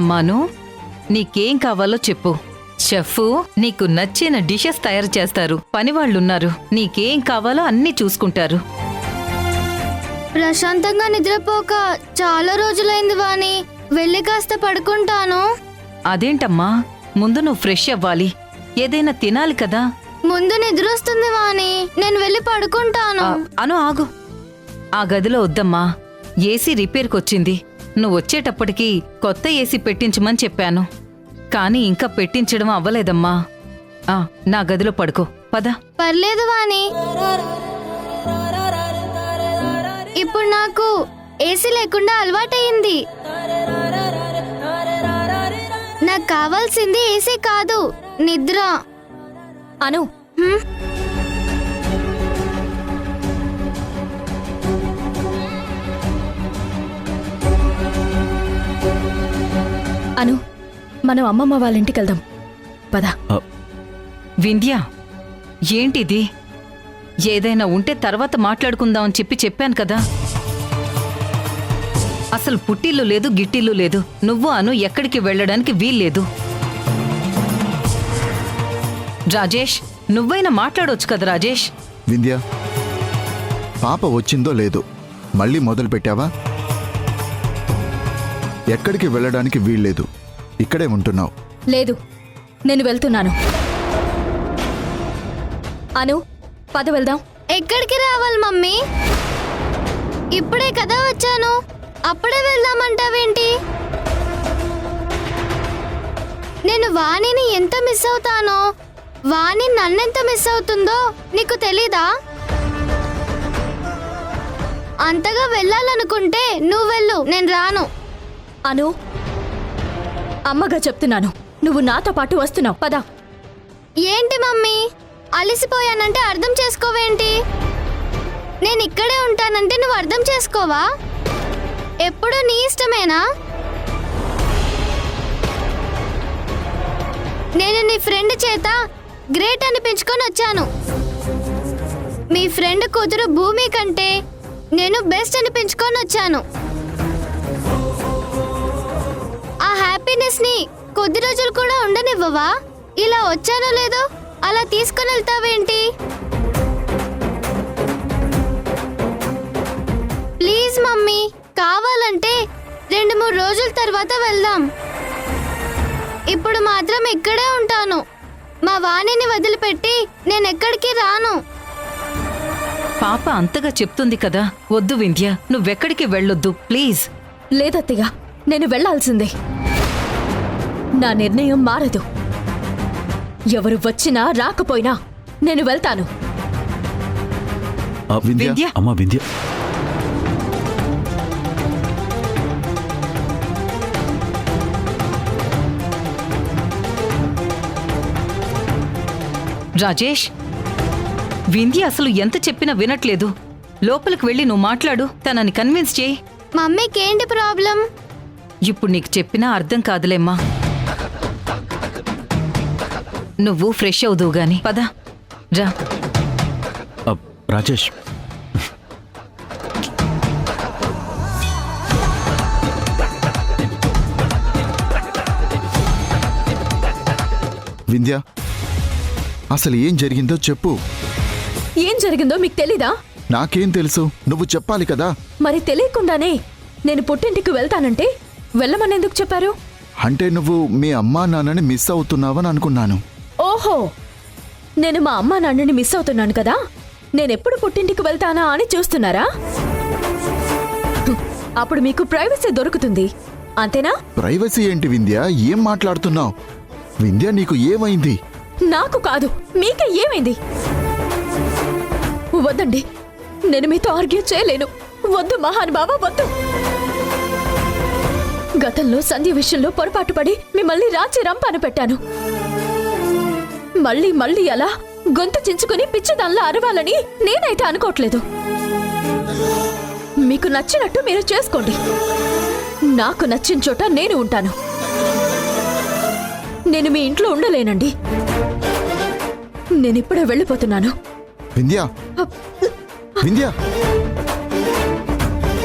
అమ్మాను నీకేం కావాలో చెప్పు. షెఫ్ నీకు నచ్చిన డిషెస్ తయారు చేస్తారు, పనివాళ్లున్నారు, నీకేం కావాలో అన్నీ చూసుకుంటారు. ప్రశాంతంగా నిద్రపోక చాలా రోజులైంది వాణి. వెళ్ళి కాస్త పడుకుంటాను. అదేంటమ్మా, ముందు నువ్వు ఫ్రెష్ అవ్వాలి, ఏదైనా తినాలి కదా. ముందు నిద్రొస్తుంది వాణి, నేను వెళ్ళి పడుకుంటాను. అను ఆగు, ఆ గదిలో వద్దమ్మా, ఏసీ రిపేర్కొచ్చింది. నువ్వు వచ్చేటప్పటికి కొత్త ఏసీ పెట్టించమని చెప్పాను, కానీ ఇంకా పెట్టించడం అవ్వలేదమ్మా. నా గదిలో పడుకో, పద. పర్లేదు వాణి, ఇప్పుడు నాకు ఏసీ లేకుండా అలవాటయింది. నాకు కావాల్సింది ఏసీ కాదు, నిద్ర. అను, అను, మనం అమ్మమ్మ వాళ్ళ ఇంటికి వెళ్దాం పద. వింధ్య, ఏంటిది? ఏదైనా ఉంటే తర్వాత మాట్లాడుకుందామని చెప్పాను కదా. అసలు పుట్టిల్లు లేదు, గిట్టిల్లు లేదు. నువ్వు అను ఎక్కడికి వెళ్ళడానికి వీల్లేదు. రాజేష్, నువ్వైనా మాట్లాడొచ్చు కదా రాజేష్. వింధ్య, పాప వచ్చిందో లేదో మళ్ళీ మొదలు పెట్టావా? ఎక్కడికి వెళ్ళడానికి వీల్లేదు, ఇక్కడే ఉంటున్నావు. లేదు, నేను వెళ్తున్నాను. అను, పద వెళ్దాం. ఎక్కడికి రావాలి మమ్మీ? ఇప్పుడే కదా వచ్చాను, అప్పుడే వెళ్దామంటావేంటి? నేను వాణిని ఎంత మిస్ అవుతానో, వాణి నన్నెంత మిస్ అవుతుందో నీకు తెలీదా? అంతగా వెళ్ళాలనుకుంటే నువ్వు వెళ్ళు, నేను రాను. అను, అమ్మగా చెప్తున్నాను, నువ్వు నాతో పాటు వస్తున్నావు, పద. ఏంటి మమ్మీ, అలసిపోయానంటే అర్థం చేసుకోవేంటి? నేను ఇక్కడే ఉంటానంటే నువ్వు అర్థం చేసుకోవా? ఎప్పుడు నీ ఇష్టమేనా? నేను నీ ఫ్రెండ్ చేత గ్రేట్ అనిపించుకొని వచ్చాను. మీ ఫ్రెండ్ కూతురు భూమి కంటే నేను బెస్ట్ అనిపించుకొని వచ్చాను. ఆ హ్యాపీనెస్ ని కొద్ది రోజులు కూడా ఉండనివ్వవా? ఇలా వచ్చానో లేదో అలా తీసుకొని వెళ్తావేంటి? ప్లీజ్ మమ్మీ, కావాలంటే 2-3 రోజుల తర్వాత వెళ్దాం. ఇప్పుడు మాత్రం ఇక్కడే ఉంటాను. మా వాణిని వదిలిపెట్టి నేను ఎక్కడికి రాను. పాప అంతగా చెప్తుంది కదా. వద్దు వింధ్య, నువ్వెక్కడికి వెళ్ళొద్దు ప్లీజ్. లేదత్తిగా, నేను వెళ్లాల్సిందే. నా నిర్ణయం మారదు. ఎవరు వచ్చినా రాకపోయినా నేను వెళ్తాను. వింధ్య, అమ్మా వింధ్య, రాజేష్, వింధ్య అసలు ఎంత చెప్పినా వినట్లేదు. లోపలికి వెళ్ళి నువ్వు మాట్లాడు, తనని కన్విన్స్ చేయి. మమ్మీకి ఏంటి ప్రాబ్లం? ఇప్పుడు నీకు చెప్పినా అర్థం కాదులేమ్మా. నువ్వు ఫ్రెష్ అవుదువు గాని పద, రా. రాజేష్, వింధ్య, అసలు ఏం జరిగిందో చెప్పు. ఏం జరిగిందో మీకు తెలీదా? నాకేం తెలుసు, నువ్వు చెప్పాలి కదా. మరి తెలియకుండానే నేను పుట్టింటికి వెళ్తానంటే వెళ్ళమనేందుకు చెప్పారు? అంటే నువ్వు మీ అమ్మా నాన్నని మిస్ అవుతున్నావని అనుకున్నాను. ఓహో, నేను మా అమ్మా నాన్నని మిస్ అవుతున్నాను కదా, నేనెప్పుడు పుట్టింటికి వెళ్తానా అని చూస్తున్నారా? అప్పుడు మీకు ప్రైవసీ దొరుకుతుంది, అంతేనా? ప్రైవసీ ఏంటి వింధ్య, ఏం మాట్లాడుతున్నావు? వింధ్య, నీకు ఏమైంది? నాకు కాదు, మీకే ఏమైంది? వద్దండి, నేను మీతో ఆర్గ్యూ చేయలేను. వద్దు మహానుభావ, వద్దు. గతంలో సంధ్య విషయంలో పొరపాటు పడి మిమ్మల్ని రాచి రంపాను పెట్టాను. మళ్ళీ మళ్ళీ అలా గొంతు చించుకుని పిచ్చిదాన్లా అరవాలని నేనైతే అనుకోవట్లేదు. మీకు నచ్చినట్టు మీరు చేసుకోండి. నాకు నచ్చిన చోట నేను ఉంటాను. నేను మీ ఇంట్లో ఉండలేనండి. నేనిప్పుడే వెళ్ళిపోతున్నాను. వింధ్య, వింధ్య.